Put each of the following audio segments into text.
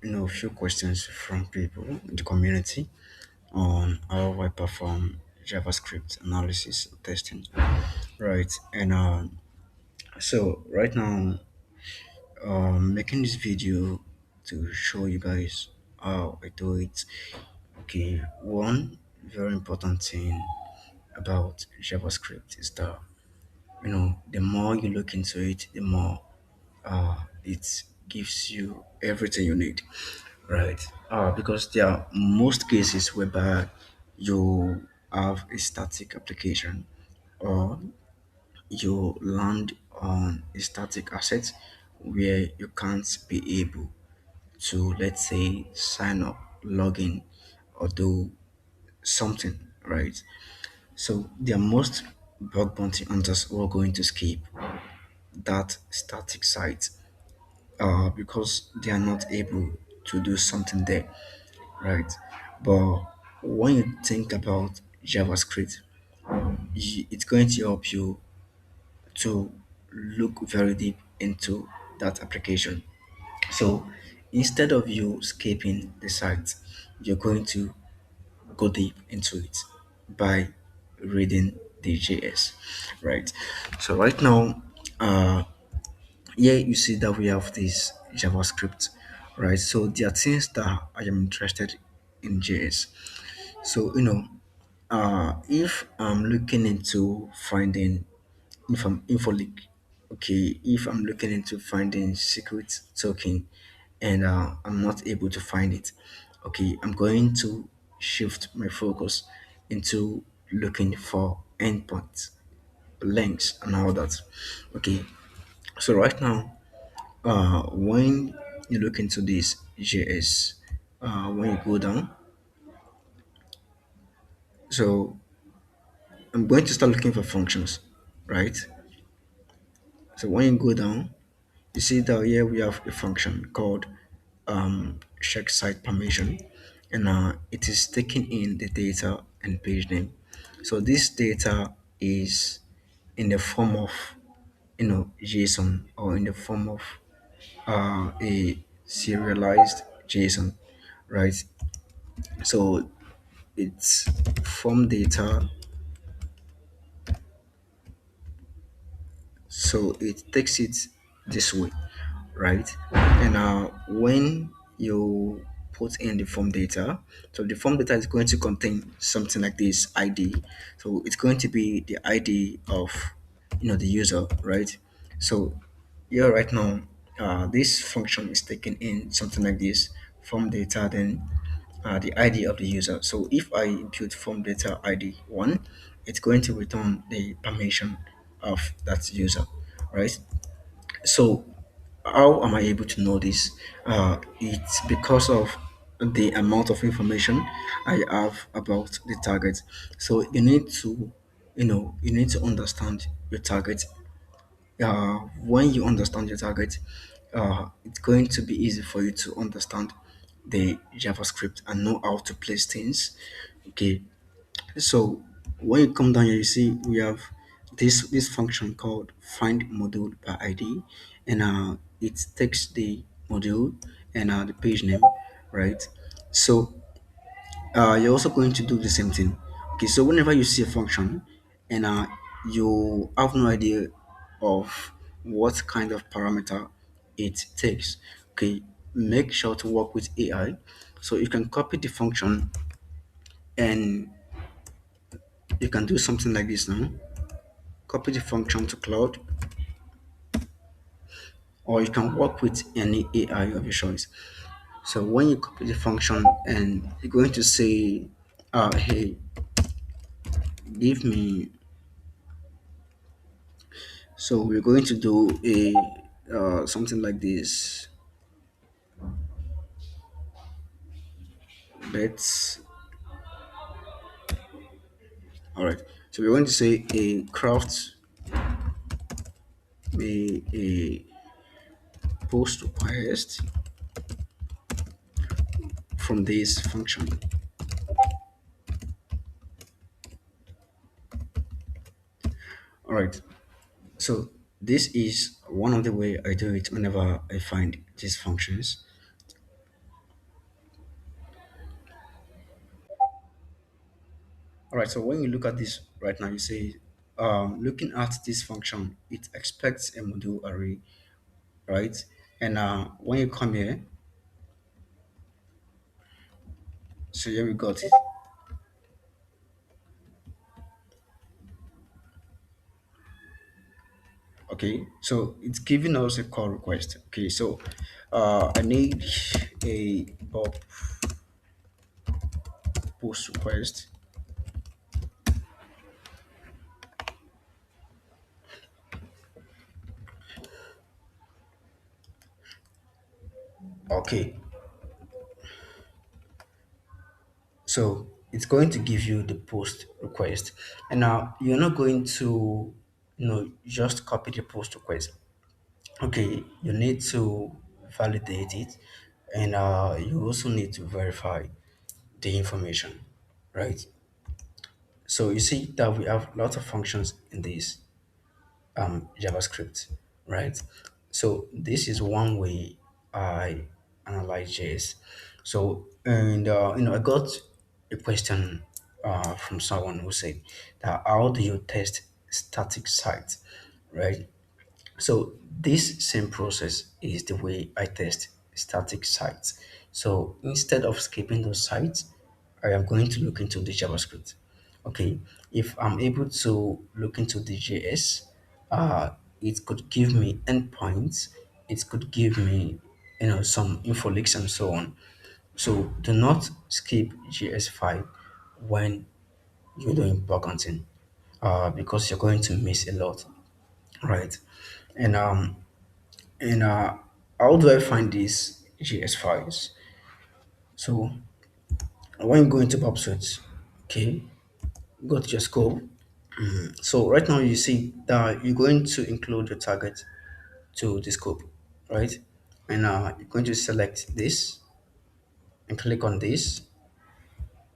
a few questions from people in the community on how I perform JavaScript analysis testing. Right, and so right now, making this video to show you guys how I do it. Okay, one very important thing about JavaScript is that the more you look into it, the more it gives you everything you need, right? Because there are most cases whereby you have a static application or you land on a static asset where you can't be able to, let's say, sign up, log in, or do something, right? So there are most bug bounty hunters who are going to skip that static site because they are not able to do something there, right? But when you think about JavaScript, it's going to help you to look very deep into that application. So instead of you skipping the site, you're going to go deep into it by reading the JS, right? So right now, here you see that we have this JavaScript, right? So there are things that I am interested in JS. So if I'm looking into finding info leak, okay, if I'm looking into finding secret token and I'm not able to find it, okay, I'm going to shift my focus into looking for endpoints, links, and all that. Okay, so right now, when you look into this JS, when you go down, so I'm going to start looking for functions, right? So when you go down, you see that here we have a function called check site permission, and it is taking in the data and page name. So this data is in the form of JSON or in the form of a serialized JSON, right? So it's form data, so it takes it this way, right? And when you put in the form data, so the form data is going to contain something like this ID. So it's going to be the ID of the user, right? So here right now, this function is taking in something like this form data, then the ID of the user. So if I impute form data ID 1, it's going to return the permission of that user, right? So how am I able to know this? It's because of the amount of information I have about the target. So you need to understand your target. When you understand your target, it's going to be easy for you to understand the JavaScript and know how to place things. Okay, so when you come down here, you see we have this function called find module by ID, and it takes the module and the page name, right? So you're also going to do the same thing. Okay, so whenever you see a function and you have no idea of what kind of parameter it takes, okay, make sure to work with AI. So you can copy the function and you can do something like this now. Copy the function to cloud, or you can work with any AI of your choice. So when you copy the function and you're going to say, hey, give me, so we're going to do a something like this. Let's, all right. So we're going to say a craft a post request from this function. All right. So this is one of the way I do it whenever I find these functions. All right, so when you look at this right now, you say, looking at this function, it expects a module array, right? And when you come here, so here we got it. Okay, so it's giving us a call request. Okay, so I need a Bob post request. Okay, so it's going to give you the post request, and now you're not going to, just copy the post request. Okay, you need to validate it, and you also need to verify the information, right? So you see that we have lots of functions in this JavaScript, right? So this is one way I analyze JS. So, and I got a question from someone who said that how do you test static sites, right? So this same process is the way I test static sites. So instead of skipping those sites, I am going to look into the JavaScript. Okay, if I'm able to look into the JS, uh, it could give me endpoints. It could give me, some info leaks and so on. So do not skip JS file when you're doing bug hunting, because you're going to miss a lot, right? And and how do I find these JS files? So when you go into PubSearch, okay, go to your scope. So right now you see that you're going to include your target to the scope, right? And you're going to select this and click on this,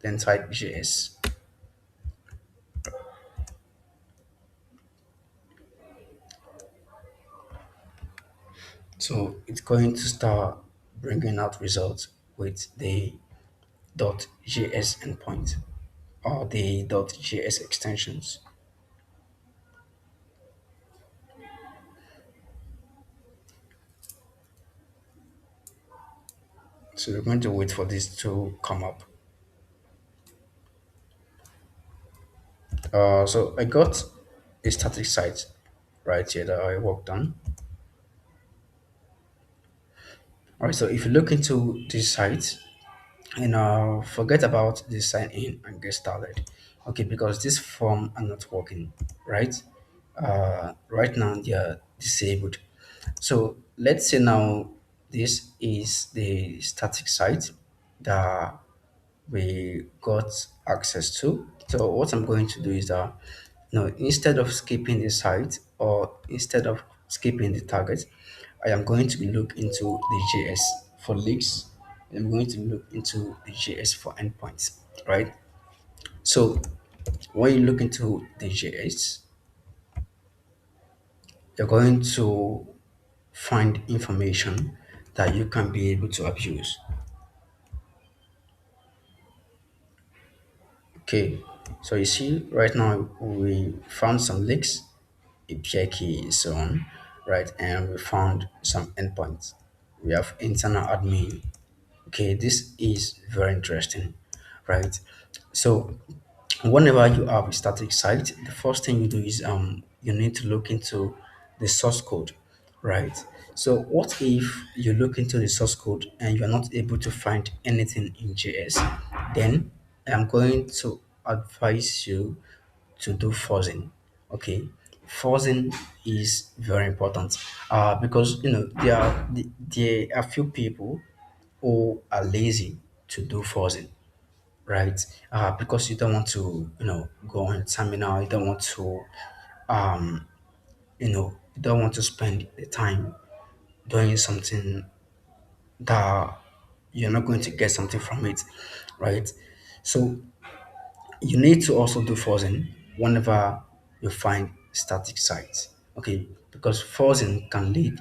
then type JS. So it's going to start bringing out results with the .js endpoint or the .js extensions. So we're going to wait for this to come up. So I got a static site right here that I worked on. All right, so if you look into this site and forget about the sign in and get started, okay, because this form are not working, right? Right now they are disabled. So let's say now this is the static site that we got access to. So what I'm going to do is that, instead of skipping the site or instead of skipping the target, I am going to look into the JS for leaks. I'm going to look into the JS for endpoints, right? So when you look into the JS, you're going to find information that you can be able to abuse. Okay, so you see right now we found some leaks, API key, so on, right? And we found some endpoints. We have internal admin. Okay, this is very interesting, right? So whenever you have a static site, the first thing you do is you need to look into the source code, right? So what if you look into the source code and you're not able to find anything in JS? Then I'm going to advise you to do forcing. Okay, forcing is very important because there are few people who are lazy to do forcing, right? Because you don't want to, go on terminal. You don't want to, you don't want to spend the time doing something that you're not going to get something from it, right? So you need to also do forcing whenever you find static sites, okay? Because forcing can lead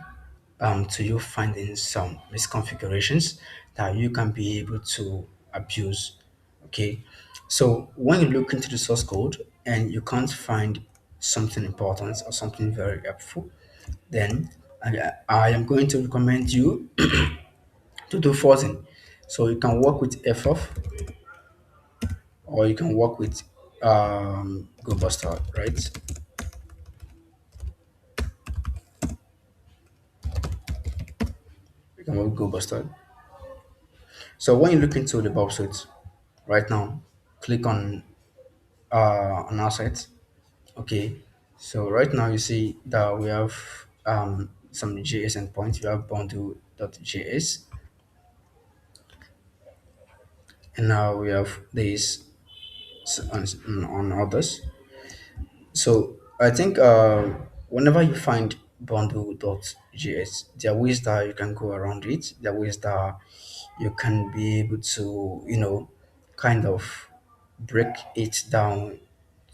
to you finding some misconfigurations that you can be able to abuse, okay? So when you look into the source code and you can't find something important or something very helpful, then I am going to recommend you to do forcing. So you can work with FF or you can work with GoBuster, right? You can work with GoBuster. So when you look into the website right now, click on assets. Okay. So right now you see that we have some JS endpoints. We have bundle.js, and now we have this on others. So I think whenever you find bundle.js, there are ways that you can go around it. There are ways that you can be able to, kind of break it down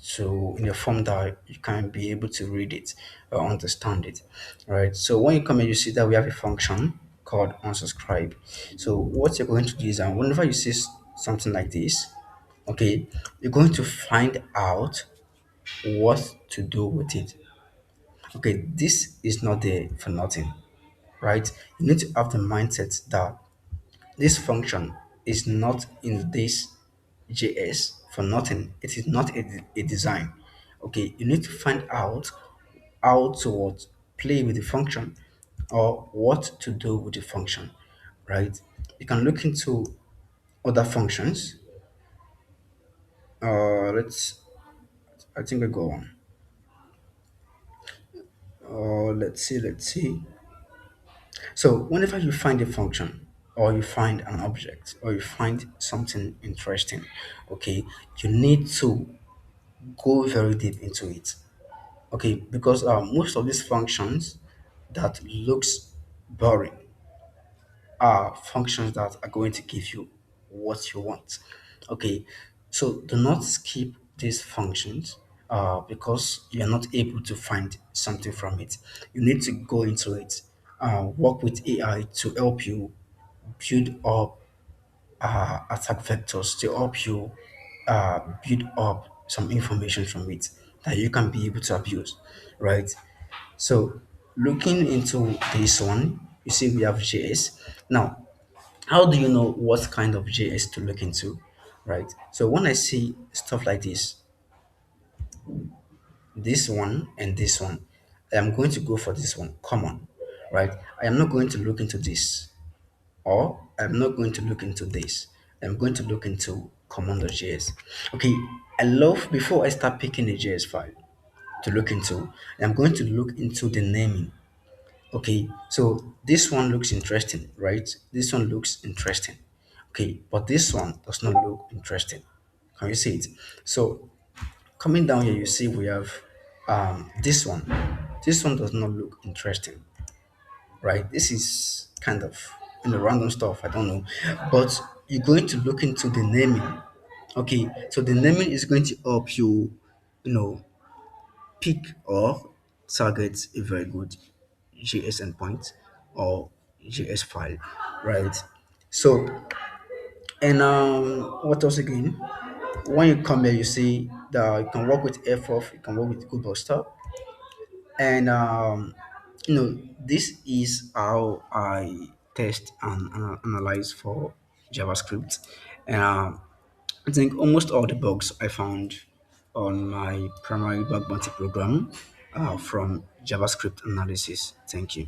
to in a form that you can be able to read it or understand it. Right. So when you come in, you see that we have a function called unsubscribe. So what you're going to do is whenever you see something like this, okay, you're going to find out what to do with it. Okay, this is not there for nothing, right? You need to have the mindset that this function is not in this JS for nothing. It is not a design. Okay, you need to find out how to what, play with the function or what to do with the function, right? You can look into other functions. I think I go on. Let's see. So whenever you find a function or you find an object or you find something interesting, okay, you need to go very deep into it. Okay, because most of these functions that looks boring are functions that are going to give you what you want. Okay, so do not skip these functions because you're not able to find something from it. You need to go into it, work with AI to help you build up attack vectors to help you build up some information from it that you can be able to abuse, right? So looking into this one, you see we have JS. Now, how do you know what kind of JS to look into, right? So when I see stuff like this one and this one, I am going to go for this one, common, right? I am not going to look into this, or I'm not going to look into this. I'm going to look into command.js. Okay, I love before I start picking a JS file to look into, I'm going to look into the naming. Okay, so this one looks interesting, right? This one looks interesting. Okay, but this one does not look interesting. Can you see it? So coming down here, you see we have this one. This one does not look interesting, right? This is kind of random stuff. I don't know, but you're going to look into the naming. Okay, so the naming is going to help you, you know, pick or target a very good JS endpoint or JS file, right? So, and what else again? When you come here, you see that you can work with FF, you can work with Google Stuff, and this is how I test and analyze for JavaScript. And I think almost all the bugs I found on my primary bug bounty program from JavaScript analysis. Thank you.